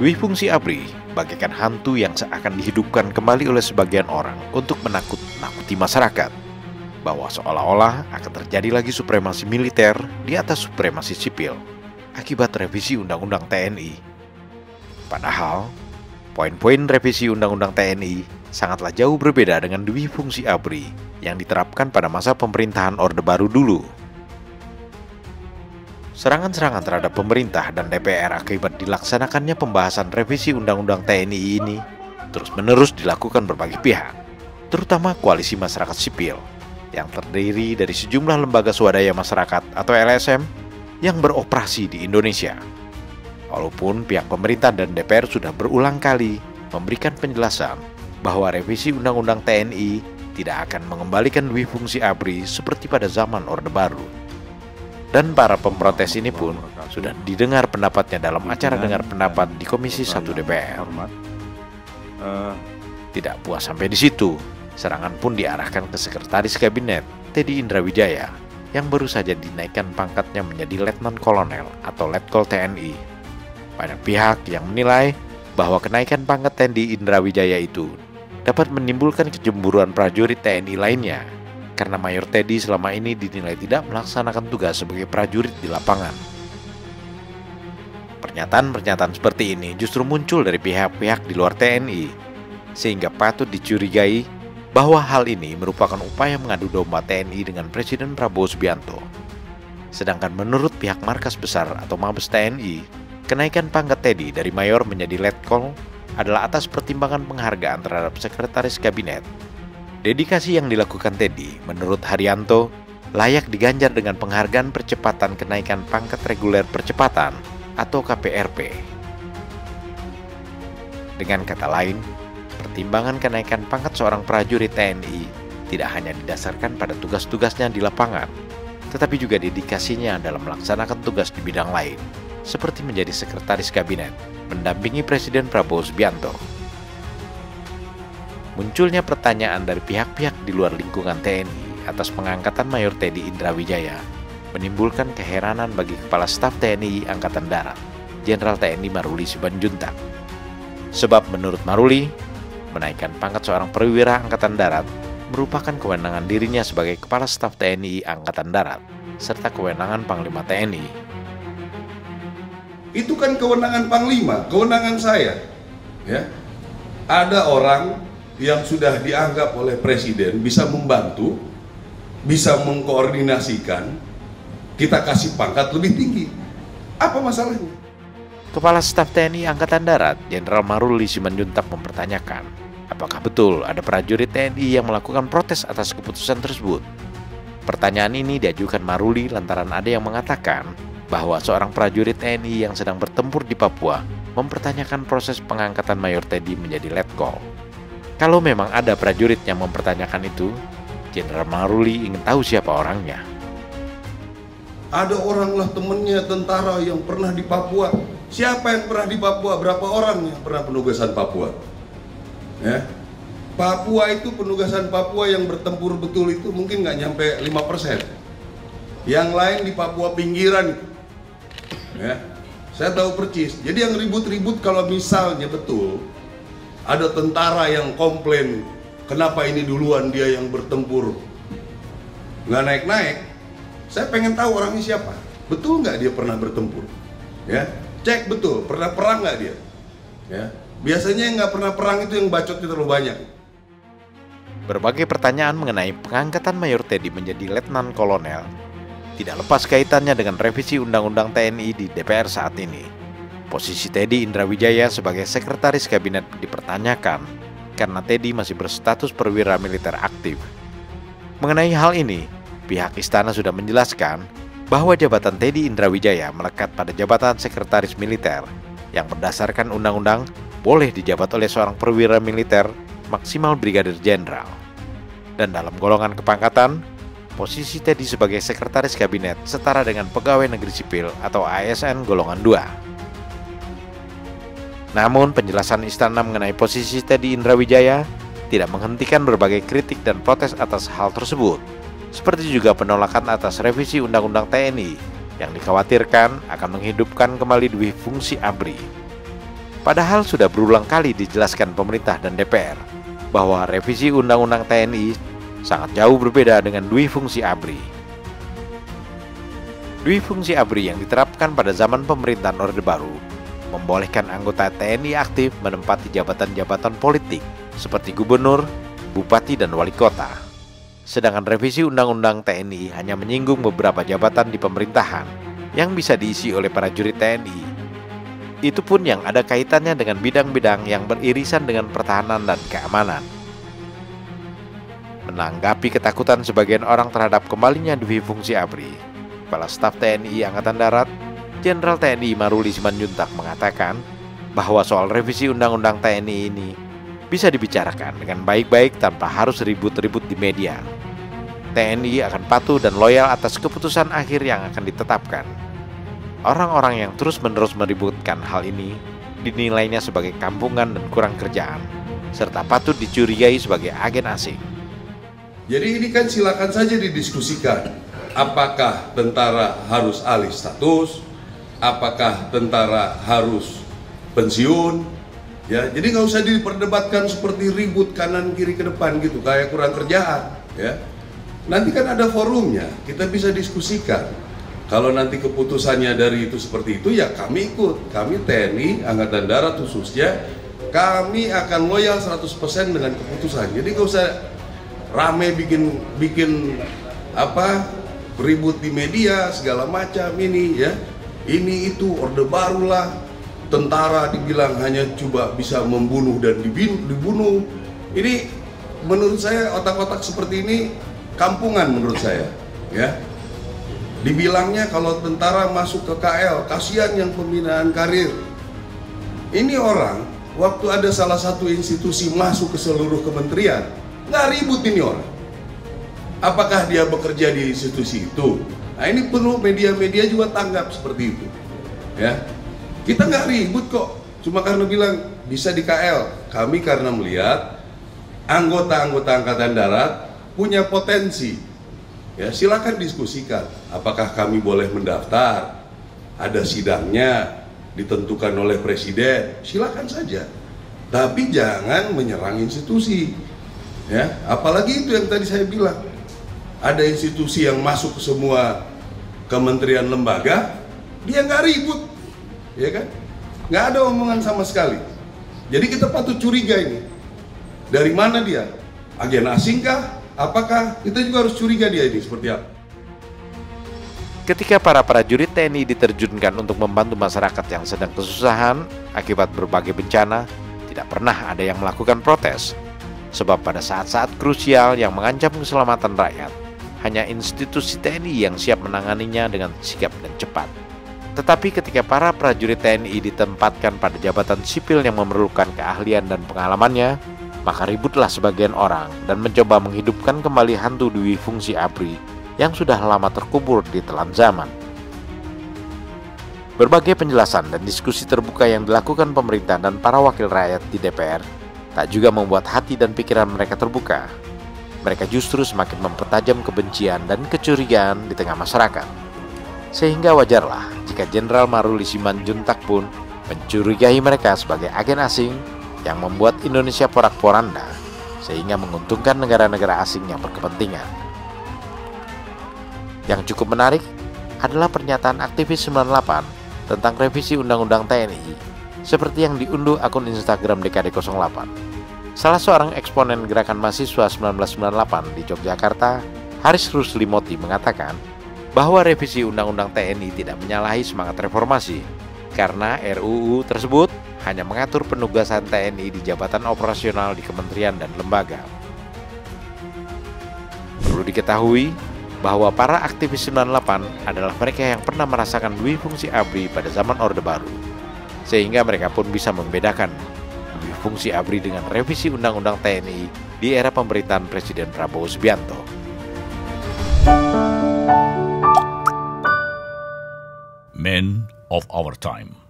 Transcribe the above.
Dwi fungsi ABRI bagaikan hantu yang seakan dihidupkan kembali oleh sebagian orang untuk menakut-nakuti masyarakat, bahwa seolah-olah akan terjadi lagi supremasi militer di atas supremasi sipil akibat revisi Undang-Undang TNI. Padahal, poin-poin revisi Undang-Undang TNI sangatlah jauh berbeda dengan dwi fungsi ABRI yang diterapkan pada masa pemerintahan Orde Baru dulu. Serangan-serangan terhadap pemerintah dan DPR akibat dilaksanakannya pembahasan revisi Undang-Undang TNI ini terus-menerus dilakukan berbagai pihak, terutama koalisi masyarakat sipil yang terdiri dari sejumlah lembaga swadaya masyarakat atau LSM yang beroperasi di Indonesia. Walaupun pihak pemerintah dan DPR sudah berulang kali memberikan penjelasan bahwa revisi Undang-Undang TNI tidak akan mengembalikan dwi fungsi ABRI seperti pada zaman Orde Baru. Dan para pemprotes ini pun sudah didengar pendapatnya dalam acara dengar pendapat di Komisi 1 DPR. Tidak puas sampai di situ, serangan pun diarahkan ke Sekretaris Kabinet Teddy Indrawijaya yang baru saja dinaikkan pangkatnya menjadi Letnan Kolonel atau Letkol TNI. Banyak pihak yang menilai bahwa kenaikan pangkat Teddy Indrawijaya itu dapat menimbulkan kecemburuan prajurit TNI lainnya, karena Mayor Teddy selama ini dinilai tidak melaksanakan tugas sebagai prajurit di lapangan. Pernyataan-pernyataan seperti ini justru muncul dari pihak-pihak di luar TNI, sehingga patut dicurigai bahwa hal ini merupakan upaya mengadu domba TNI dengan Presiden Prabowo Subianto. Sedangkan menurut pihak Markas Besar atau Mabes TNI, kenaikan pangkat Teddy dari Mayor menjadi Letkol adalah atas pertimbangan penghargaan terhadap Sekretaris Kabinet. Dedikasi yang dilakukan Teddy, menurut Haryanto, layak diganjar dengan penghargaan percepatan kenaikan pangkat reguler percepatan atau KPRP. Dengan kata lain, pertimbangan kenaikan pangkat seorang prajurit TNI tidak hanya didasarkan pada tugas-tugasnya di lapangan, tetapi juga dedikasinya dalam melaksanakan tugas di bidang lain, seperti menjadi Sekretaris Kabinet, mendampingi Presiden Prabowo Subianto. Munculnya pertanyaan dari pihak-pihak di luar lingkungan TNI atas pengangkatan Mayor Teddy Indrawijaya menimbulkan keheranan bagi Kepala Staf TNI Angkatan Darat, Jenderal TNI Maruli Simanjuntak. Sebab menurut Maruli, menaikkan pangkat seorang perwira Angkatan Darat merupakan kewenangan dirinya sebagai Kepala Staf TNI Angkatan Darat, serta kewenangan Panglima TNI. Itu kan kewenangan Panglima, kewenangan saya. Ya, ada orang yang sudah dianggap oleh Presiden bisa membantu, bisa mengkoordinasikan, kita kasih pangkat lebih tinggi. Apa masalahnya? Kepala Staf TNI Angkatan Darat, Jenderal Maruli Simanjuntak mempertanyakan, apakah betul ada prajurit TNI yang melakukan protes atas keputusan tersebut? Pertanyaan ini diajukan Maruli lantaran ada yang mengatakan bahwa seorang prajurit TNI yang sedang bertempur di Papua mempertanyakan proses pengangkatan Mayor Teddy menjadi Letkol. Kalau memang ada prajurit yang mempertanyakan itu, Jenderal Maruli ingin tahu siapa orangnya. Ada orang lah temennya tentara yang pernah di Papua. Siapa yang pernah di Papua? Berapa orang yang pernah penugasan Papua? Ya, Papua itu penugasan Papua yang bertempur betul itu mungkin nggak nyampe 5%. Yang lain di Papua pinggiran itu. Ya, saya tahu percis. Jadi yang ribut-ribut kalau misalnya betul ada tentara yang komplain, kenapa ini duluan dia yang bertempur nggak naik-naik. Saya pengen tahu orangnya siapa. Betul nggak dia pernah bertempur? Ya, cek betul, pernah perang nggak dia? Ya, biasanya yang nggak pernah perang itu yang bacotnya terlalu banyak. Berbagai pertanyaan mengenai pengangkatan Mayor Teddy menjadi Letnan Kolonel tidak lepas kaitannya dengan revisi Undang-Undang TNI di DPR saat ini. Posisi Teddy Indrawijaya sebagai Sekretaris Kabinet dipertanyakan karena Teddy masih berstatus perwira militer aktif. Mengenai hal ini, pihak istana sudah menjelaskan bahwa jabatan Teddy Indrawijaya melekat pada jabatan Sekretaris Militer yang berdasarkan undang-undang boleh dijabat oleh seorang perwira militer maksimal Brigadir Jenderal. Dan dalam golongan kepangkatan, posisi Teddy sebagai Sekretaris Kabinet setara dengan Pegawai Negeri Sipil atau ASN golongan 2. Namun penjelasan istana mengenai posisi Teddy Indrawijaya tidak menghentikan berbagai kritik dan protes atas hal tersebut, seperti juga penolakan atas revisi Undang-Undang TNI yang dikhawatirkan akan menghidupkan kembali dwi fungsi ABRI. Padahal sudah berulang kali dijelaskan pemerintah dan DPR bahwa revisi Undang-Undang TNI sangat jauh berbeda dengan dui fungsi ABRI. Dui fungsi ABRI yang diterapkan pada zaman pemerintahan Orde Baru membolehkan anggota TNI aktif menempati jabatan-jabatan politik seperti gubernur, bupati, dan wali kota. Sedangkan revisi Undang-Undang TNI hanya menyinggung beberapa jabatan di pemerintahan yang bisa diisi oleh prajurit TNI. Itu pun yang ada kaitannya dengan bidang-bidang yang beririsan dengan pertahanan dan keamanan. Menanggapi ketakutan sebagian orang terhadap kembalinya dui fungsi ABRI, Kepala Staf TNI Angkatan Darat, Jenderal TNI Maruli Simanjuntak mengatakan bahwa soal revisi Undang-Undang TNI ini bisa dibicarakan dengan baik-baik tanpa harus ribut-ribut di media. TNI akan patuh dan loyal atas keputusan akhir yang akan ditetapkan. Orang-orang yang terus-menerus meributkan hal ini dinilainya sebagai kampungan dan kurang kerjaan, serta patut dicurigai sebagai agen asing. Jadi ini kan silakan saja didiskusikan. Apakah tentara harus alih status? Apakah tentara harus pensiun? Ya, jadi nggak usah diperdebatkan seperti ribut kanan kiri ke depan gitu, kayak kurang kerjaan. Ya, nanti kan ada forumnya, kita bisa diskusikan. Kalau nanti keputusannya dari itu seperti itu, ya kami ikut. Kami TNI, Angkatan Darat khususnya, kami akan loyal 100% dengan keputusan. Jadi nggak usah rame bikin ribut di media segala macam ini ya. Ini itu Orde Baru lah. Tentara dibilang hanya coba bisa membunuh dan dibunuh. Ini menurut saya otak-otak seperti ini kampungan menurut saya, ya. Dibilangnya kalau tentara masuk ke KL, kasihan yang pembinaan karir. Ini orang, waktu ada salah satu institusi masuk ke seluruh kementerian, nggak ribut ini orang. Apakah dia bekerja di institusi itu? Nah ini perlu media-media juga tanggap seperti itu. Ya, kita nggak ribut kok, cuma karena bilang bisa di KL. Kami karena melihat anggota-anggota Angkatan Darat punya potensi. Ya, silakan diskusikan. Apakah kami boleh mendaftar? Ada sidangnya ditentukan oleh presiden. Silakan saja. Tapi jangan menyerang institusi. Ya, apalagi itu yang tadi saya bilang. Ada institusi yang masuk ke semua kementerian lembaga, dia nggak ribut, ya kan? Nggak ada omongan sama sekali. Jadi kita patut curiga ini. Dari mana dia? Agen asing kah? Apakah kita juga harus curiga dia ini seperti apa? Ketika para prajurit TNI diterjunkan untuk membantu masyarakat yang sedang kesusahan akibat berbagai bencana, tidak pernah ada yang melakukan protes. Sebab pada saat-saat krusial yang mengancam keselamatan rakyat, hanya institusi TNI yang siap menanganinya dengan sigap dan cepat. Tetapi ketika para prajurit TNI ditempatkan pada jabatan sipil yang memerlukan keahlian dan pengalamannya, maka ributlah sebagian orang dan mencoba menghidupkan kembali hantu dui fungsi ABRI yang sudah lama terkubur di telan zaman. Berbagai penjelasan dan diskusi terbuka yang dilakukan pemerintah dan para wakil rakyat di DPR tak juga membuat hati dan pikiran mereka terbuka. Mereka justru semakin mempertajam kebencian dan kecurigaan di tengah masyarakat. Sehingga wajarlah jika Jenderal Maruli Simanjuntak pun mencurigai mereka sebagai agen asing yang membuat Indonesia porak-poranda sehingga menguntungkan negara-negara asing yang berkepentingan. Yang cukup menarik adalah pernyataan aktivis 98 tentang revisi Undang-Undang TNI seperti yang diunduh akun Instagram DKD08. Salah seorang eksponen gerakan mahasiswa 1998 di Yogyakarta, Haris Ruslimoti mengatakan bahwa revisi Undang-Undang TNI tidak menyalahi semangat reformasi karena RUU tersebut hanya mengatur penugasan TNI di jabatan operasional di kementerian dan lembaga. Perlu diketahui bahwa para aktivis 98 adalah mereka yang pernah merasakan dui fungsi ABRI pada zaman Orde Baru, sehingga mereka pun bisa membedakan dui fungsi ABRI dengan revisi Undang-Undang TNI di era pemerintahan Presiden Prabowo Subianto. Men of our time.